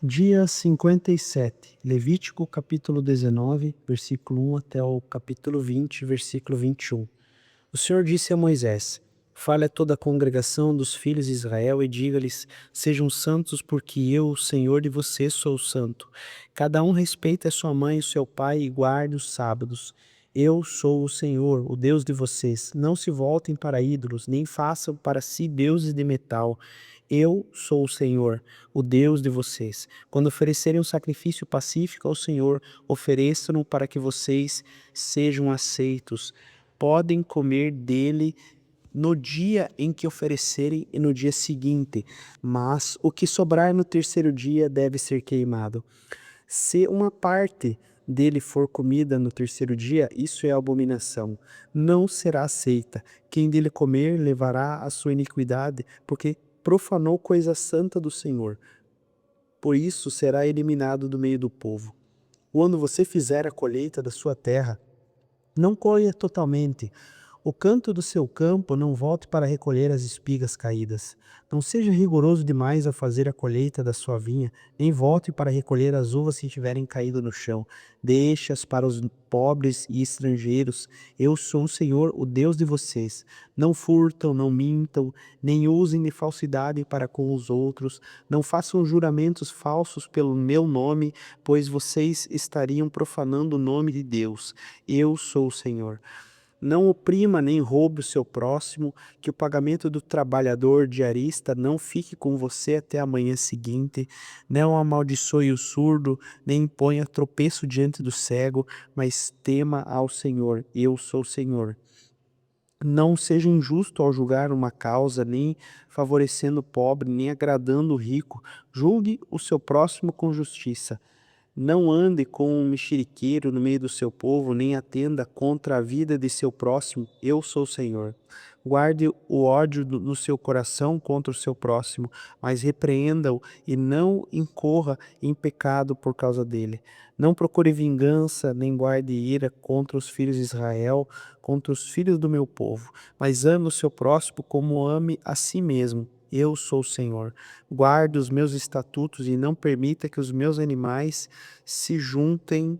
Dia 57, Levítico capítulo 19, versículo 1 até o capítulo 20, versículo 21. O Senhor disse a Moisés: Fale a toda a congregação dos filhos de Israel e diga-lhes: Sejam santos, porque eu, o Senhor de vocês, sou santo. Cada um respeite a sua mãe e o seu pai e guarde os sábados. Eu sou o Senhor, o Deus de vocês. Não se voltem para ídolos, nem façam para si deuses de metal. Eu sou o Senhor, o Deus de vocês. Quando oferecerem um sacrifício pacífico ao Senhor, ofereçam-no para que vocês sejam aceitos. Podem comer dele no dia em que oferecerem e no dia seguinte, mas o que sobrar no terceiro dia deve ser queimado. Se uma parte dele for comida no terceiro dia, isso é abominação, não será aceita. Quem dele comer levará a sua iniquidade, porque profanou coisa santa do Senhor. Por isso será eliminado do meio do povo. Quando você fizer a colheita da sua terra, não colha totalmente. O canto do seu campo não volte para recolher as espigas caídas. Não seja rigoroso demais ao fazer a colheita da sua vinha, nem volte para recolher as uvas que tiverem caído no chão. Deixe-as para os pobres e estrangeiros. Eu sou o Senhor, o Deus de vocês. Não furtam, não mintam, nem usem de falsidade para com os outros. Não façam juramentos falsos pelo meu nome, pois vocês estariam profanando o nome de Deus. Eu sou o Senhor. Não oprima nem roube o seu próximo, que o pagamento do trabalhador diarista não fique com você até a manhã seguinte. Não amaldiçoe o surdo, nem ponha tropeço diante do cego, mas tema ao Senhor. Eu sou o Senhor. Não seja injusto ao julgar uma causa, nem favorecendo o pobre, nem agradando o rico. Julgue o seu próximo com justiça. Não ande como um mexeriqueiro no meio do seu povo, nem atenda contra a vida de seu próximo. Eu sou o Senhor. Guarde o ódio no seu coração contra o seu próximo, mas repreenda-o e não incorra em pecado por causa dele. Não procure vingança, nem guarde ira contra os filhos de Israel, contra os filhos do meu povo, mas ame o seu próximo como ame a si mesmo. Eu sou o Senhor. Guarde os meus estatutos e não permita que os meus animais se juntem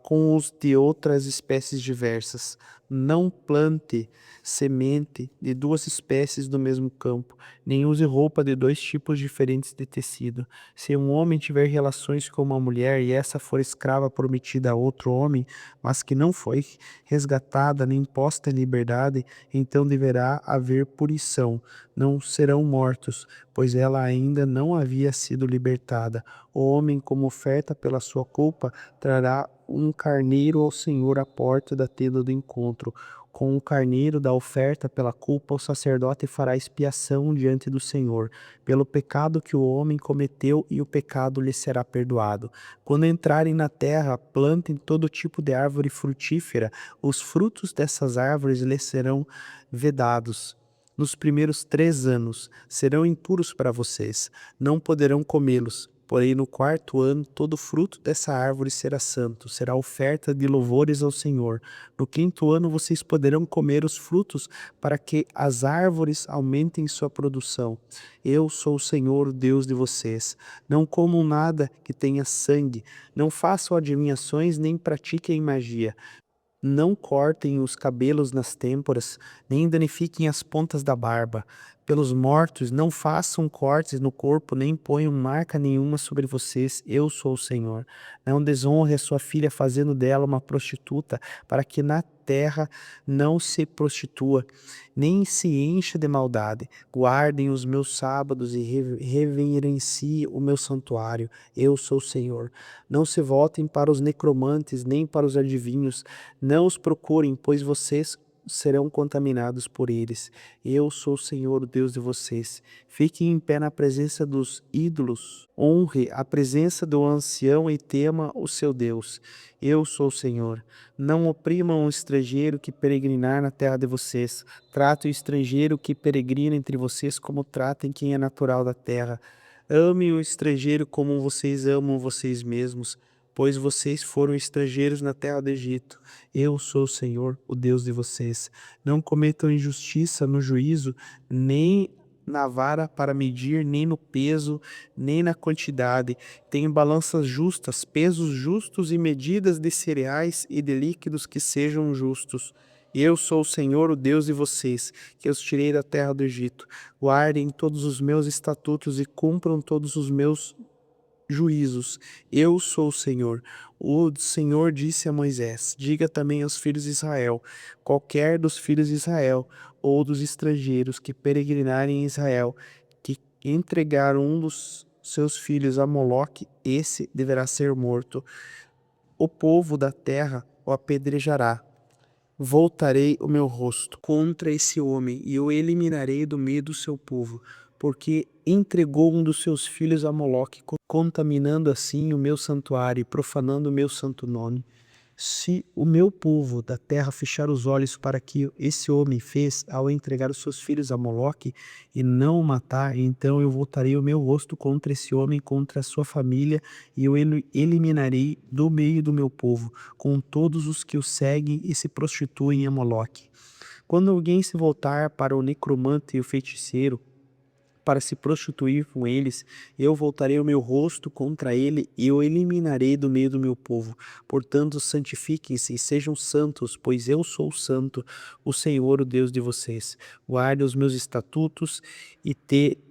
com os de outras espécies diversas. Não plante semente de duas espécies do mesmo campo, nem use roupa de dois tipos diferentes de tecido. Se um homem tiver relações com uma mulher e essa for escrava prometida a outro homem, mas que não foi resgatada nem posta em liberdade, então deverá haver punição. Não serão mortos, pois ela ainda não havia sido libertada. O homem, como oferta pela sua culpa, trará um carneiro ao Senhor à porta da tenda do encontro. Com o carneiro da oferta pela culpa, o sacerdote fará expiação diante do Senhor, pelo pecado que o homem cometeu, e o pecado lhe será perdoado. Quando entrarem na terra, plantem todo tipo de árvore frutífera. Os frutos dessas árvores lhes serão vedados. Nos primeiros 3 anos serão impuros para vocês, não poderão comê-los. Porém, no quarto ano, todo fruto dessa árvore será santo, será oferta de louvores ao Senhor. No quinto ano, vocês poderão comer os frutos, para que as árvores aumentem sua produção. Eu sou o Senhor, o Deus de vocês. Não comam nada que tenha sangue, não façam adivinhações, nem pratiquem magia. Não cortem os cabelos nas têmporas, nem danifiquem as pontas da barba. Pelos mortos, não façam cortes no corpo, nem ponham marca nenhuma sobre vocês. Eu sou o Senhor. Não desonre a sua filha fazendo dela uma prostituta, para que na terra não se prostitua, nem se encha de maldade. Guardem os meus sábados e reverenciem o meu santuário. Eu sou o Senhor. Não se voltem para os necromantes, nem para os adivinhos. Não os procurem, pois vocês serão contaminados por eles. Eu sou o Senhor, o Deus de vocês. Fiquem em pé na presença dos ídolos. Honre a presença do ancião e tema o seu Deus. Eu sou o Senhor. Não oprimam um estrangeiro que peregrinar na terra de vocês. Trate o estrangeiro que peregrina entre vocês como tratem quem é natural da terra. Amem o estrangeiro como vocês amam vocês mesmos, pois vocês foram estrangeiros na terra do Egito. Eu sou o Senhor, o Deus de vocês. Não cometam injustiça no juízo, nem na vara para medir, nem no peso, nem na quantidade. Tenho balanças justas, pesos justos e medidas de cereais e de líquidos que sejam justos. Eu sou o Senhor, o Deus de vocês, que os tirei da terra do Egito. Guardem todos os meus estatutos e cumpram todos os meus juízos. Eu sou o Senhor. O Senhor disse a Moisés: diga também aos filhos de Israel: qualquer dos filhos de Israel ou dos estrangeiros que peregrinarem em Israel, que entregar um dos seus filhos a Moloque, esse deverá ser morto. O povo da terra o apedrejará. Voltarei o meu rosto contra esse homem e o eliminarei do meio do seu povo, porque entregou um dos seus filhos a Moloque, contaminando assim o meu santuário e profanando o meu santo nome. Se o meu povo da terra fechar os olhos para que esse homem fez ao entregar os seus filhos a Moloque e não o matar, então eu voltarei o meu rosto contra esse homem, contra a sua família, e eu eliminarei do meio do meu povo, com todos os que o seguem e se prostituem a Moloque. Quando alguém se voltar para o necromante e o feiticeiro, para se prostituir com eles, eu voltarei o meu rosto contra ele e o eliminarei do meio do meu povo. Portanto, santifiquem-se e sejam santos, pois eu sou santo, o Senhor, o Deus de vocês. Guardem os meus estatutos e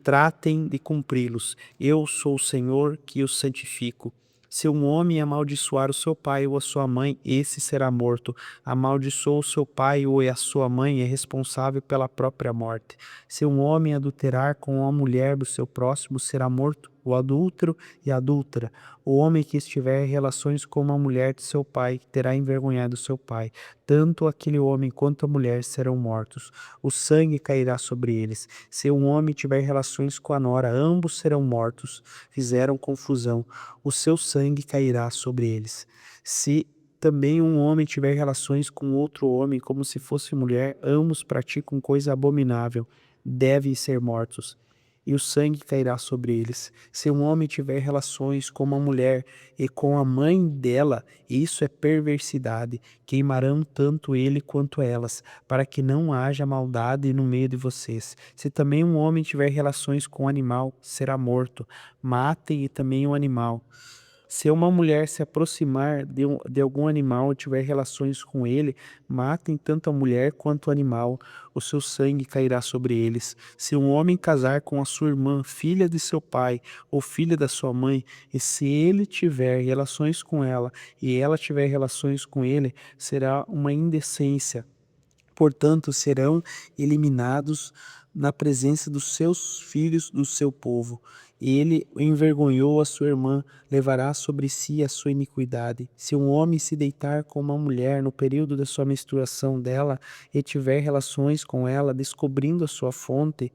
tratem de cumpri-los. Eu sou o Senhor que os santifico. Se um homem amaldiçoar o seu pai ou a sua mãe, esse será morto. Amaldiçoou o seu pai ou a sua mãe, é responsável pela própria morte. Se um homem adulterar com a mulher do seu próximo, será morto. O adúltero e a adúltera. O homem que estiver em relações com uma mulher de seu pai, terá envergonhado seu pai. Tanto aquele homem quanto a mulher serão mortos. O sangue cairá sobre eles. Se um homem tiver relações com a nora, ambos serão mortos. Fizeram confusão. O seu sangue cairá sobre eles. Se também um homem tiver relações com outro homem, como se fosse mulher, ambos praticam coisa abominável, devem ser mortos, e o sangue cairá sobre eles. Se um homem tiver relações com uma mulher e com a mãe dela, isso é perversidade, queimarão tanto ele quanto elas, para que não haja maldade no meio de vocês. Se também um homem tiver relações com um animal, será morto. Matem também o animal. Se uma mulher se aproximar de algum animal e tiver relações com ele, matem tanto a mulher quanto o animal, o seu sangue cairá sobre eles. Se um homem casar com a sua irmã, filha de seu pai, ou filha da sua mãe, e se ele tiver relações com ela, e ela tiver relações com ele, será uma indecência. Portanto, serão eliminados na presença dos seus filhos do seu povo. Ele envergonhou a sua irmã, levará sobre si a sua iniquidade. Se um homem se deitar com uma mulher no período da sua menstruação dela e tiver relações com ela, descobrindo a sua fonte,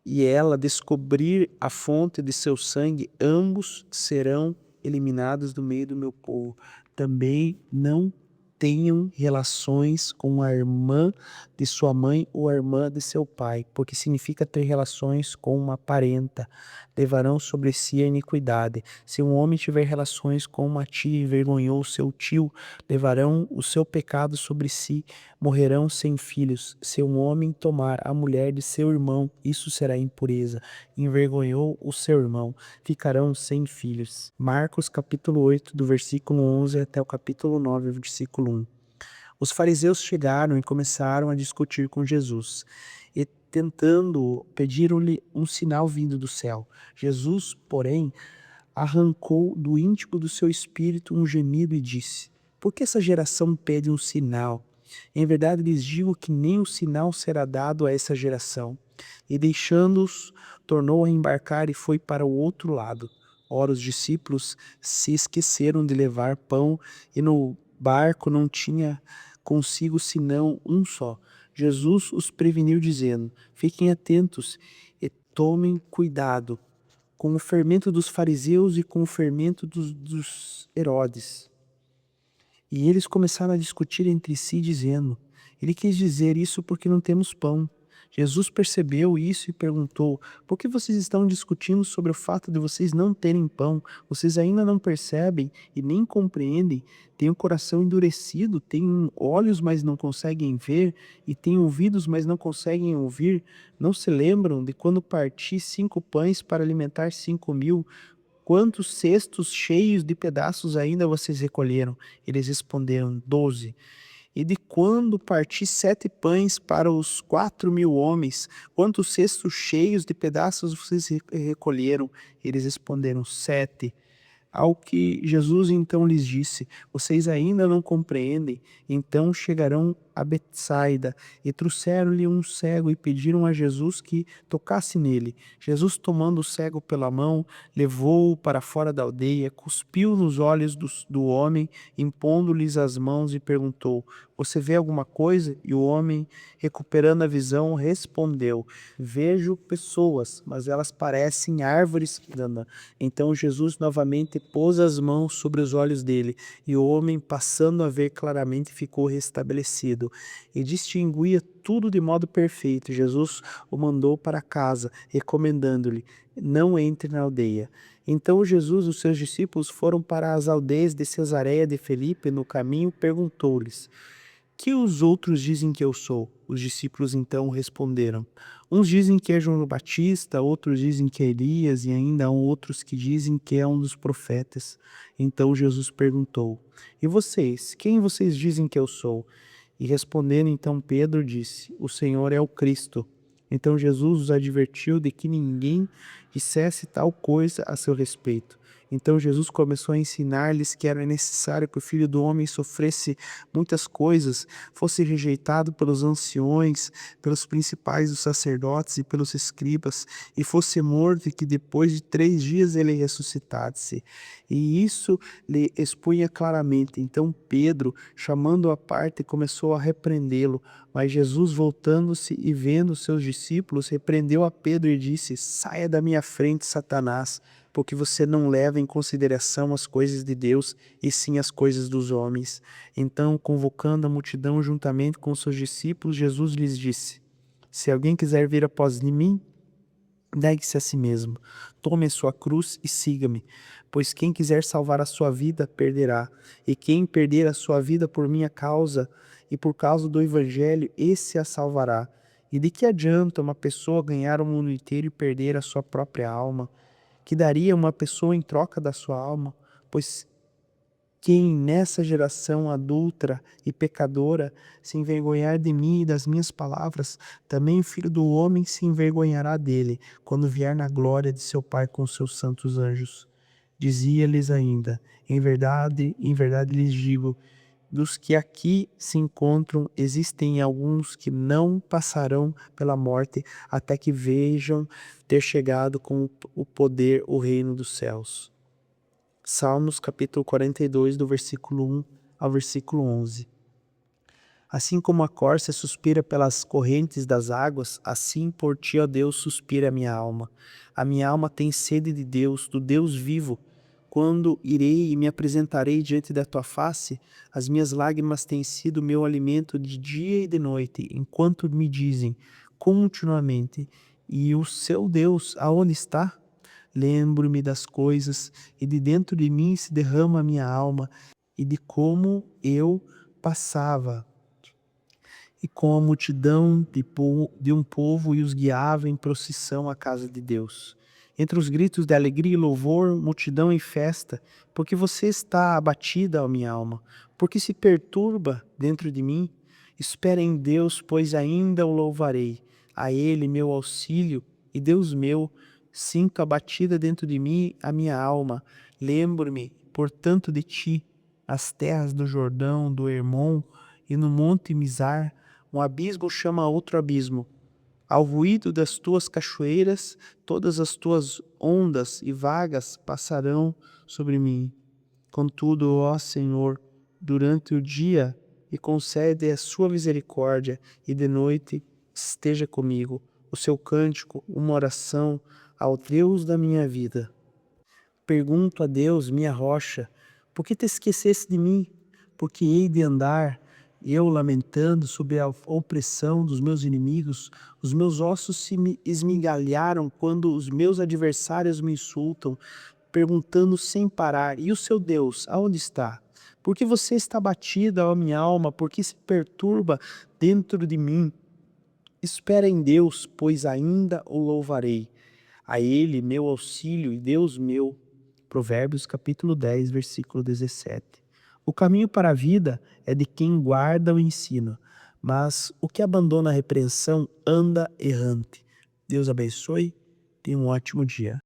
e ela descobrir a fonte de seu sangue, ambos serão eliminados do meio do meu povo. Também não tenham relações com a irmã de sua mãe ou a irmã de seu pai, porque significa ter relações com uma parenta. Levarão sobre si a iniquidade. Se um homem tiver relações com uma tia e envergonhou seu tio, levarão o seu pecado sobre si, morrerão sem filhos. Se um homem tomar a mulher de seu irmão, isso será impureza. Envergonhou o seu irmão, ficarão sem filhos. Marcos capítulo 8, do versículo 11 até o capítulo 9, versículo 1. Os fariseus chegaram e começaram a discutir com Jesus, e tentando, pediram-lhe um sinal vindo do céu. Jesus, porém, arrancou do íntimo do seu espírito um gemido e disse: por que essa geração pede um sinal? Em verdade lhes digo que nem um sinal será dado a essa geração. E deixando-os, tornou a embarcar e foi para o outro lado. Ora, os discípulos se esqueceram de levar pão, e no barco não tinha consigo senão um só. Jesus os preveniu, dizendo: fiquem atentos e tomem cuidado com o fermento dos fariseus e com o fermento dos Herodes. E eles começaram a discutir entre si, dizendo: ele quis dizer isso porque não temos pão. Jesus percebeu isso e perguntou: por que vocês estão discutindo sobre o fato de vocês não terem pão? Vocês ainda não percebem e nem compreendem? Têm o coração endurecido, têm olhos, mas não conseguem ver, e têm ouvidos, mas não conseguem ouvir? Não se lembram de quando parti 5 pães para alimentar 5.000? Quantos cestos cheios de pedaços ainda vocês recolheram? Eles responderam: 12. E de quando parti 7 pães para os 4.000 homens, quantos cestos cheios de pedaços vocês recolheram? Eles responderam: 7. Ao que Jesus então lhes disse: vocês ainda não compreendem? Então chegarão a Betsaida e trouxeram-lhe um cego e pediram a Jesus que tocasse nele. Jesus, tomando o cego pela mão, levou-o para fora da aldeia, cuspiu nos olhos do homem, impondo-lhes as mãos, e perguntou: você vê alguma coisa? E o homem, recuperando a visão, respondeu: vejo pessoas, mas elas parecem árvores. Então Jesus novamente pôs as mãos sobre os olhos dele, e o homem, passando a ver claramente, ficou restabelecido e distinguia tudo de modo perfeito. Jesus o mandou para casa, recomendando-lhe: não entre na aldeia. Então Jesus e os seus discípulos foram para as aldeias de Cesareia de Filipe. No caminho perguntou-lhes: que os outros dizem que eu sou? Os discípulos então responderam: uns dizem que é João Batista, outros dizem que é Elias, e ainda há outros que dizem que é um dos profetas. Então Jesus perguntou: e vocês, quem vocês dizem que eu sou? E respondendo então Pedro disse: o Senhor é o Cristo. Então Jesus os advertiu de que ninguém dissesse tal coisa a seu respeito. Então Jesus começou a ensinar-lhes que era necessário que o Filho do Homem sofresse muitas coisas, fosse rejeitado pelos anciões, pelos principais dos sacerdotes e pelos escribas, e fosse morto, e que depois de 3 dias ele ressuscitasse. E isso lhe expunha claramente. Então Pedro, chamando-o à parte, começou a repreendê-lo. Mas Jesus, voltando-se e vendo seus discípulos, repreendeu a Pedro e disse: saia da minha frente, Satanás, porque você não leva em consideração as coisas de Deus, e sim as coisas dos homens. Então, convocando a multidão juntamente com seus discípulos, Jesus lhes disse: se alguém quiser vir após mim, negue-se a si mesmo, tome a sua cruz e siga-me. Pois quem quiser salvar a sua vida, perderá. E quem perder a sua vida por minha causa e por causa do evangelho, esse a salvará. E de que adianta uma pessoa ganhar o mundo inteiro e perder a sua própria alma? Que daria uma pessoa em troca da sua alma? Pois quem nessa geração adulta e pecadora se envergonhar de mim e das minhas palavras, também o Filho do Homem se envergonhará dele, quando vier na glória de seu Pai com seus santos anjos. Dizia-lhes ainda: em verdade lhes digo, dos que aqui se encontram, existem alguns que não passarão pela morte até que vejam ter chegado com o poder o reino dos céus. Salmos capítulo 42, do versículo 1 ao versículo 11. Assim como a corça suspira pelas correntes das águas, assim por ti, ó Deus, suspira a minha alma. A minha alma tem sede de Deus, do Deus vivo. Quando irei e me apresentarei diante da tua face, as minhas lágrimas têm sido meu alimento de dia e de noite, enquanto me dizem continuamente: e o seu Deus aonde está? Lembro-me das coisas, e de dentro de mim se derrama a minha alma, e de como eu passava, e com a multidão de um povo, e os guiava em procissão à casa de Deus. Entre os gritos de alegria e louvor, multidão e festa, porque você está abatida, ó minha alma, porque se perturba dentro de mim. Espera em Deus, pois ainda o louvarei. A Ele, meu auxílio e Deus meu. Sinto abatida dentro de mim a minha alma. Lembro-me, portanto, de ti, as terras do Jordão, do Hermon e no monte Mizar. Um abismo chama outro abismo. Ao ruído das tuas cachoeiras, todas as tuas ondas e vagas passarão sobre mim. Contudo, ó Senhor, durante o dia, e concede a sua misericórdia, e de noite esteja comigo o seu cântico, uma oração ao Deus da minha vida. Pergunto a Deus, minha rocha: por que te esqueceste de mim? Porque hei de andar Eu lamentando sob a opressão dos meus inimigos, os meus ossos se me esmigalharam quando os meus adversários me insultam, perguntando sem parar: e o seu Deus, aonde está? Porque você está abatida, ó minha alma, porque se perturba dentro de mim. Espera em Deus, pois ainda o louvarei. A Ele, meu auxílio e Deus meu. Provérbios capítulo 10, versículo 17. O caminho para a vida é de quem guarda o ensino, mas o que abandona a repreensão anda errante. Deus abençoe, tenha um ótimo dia.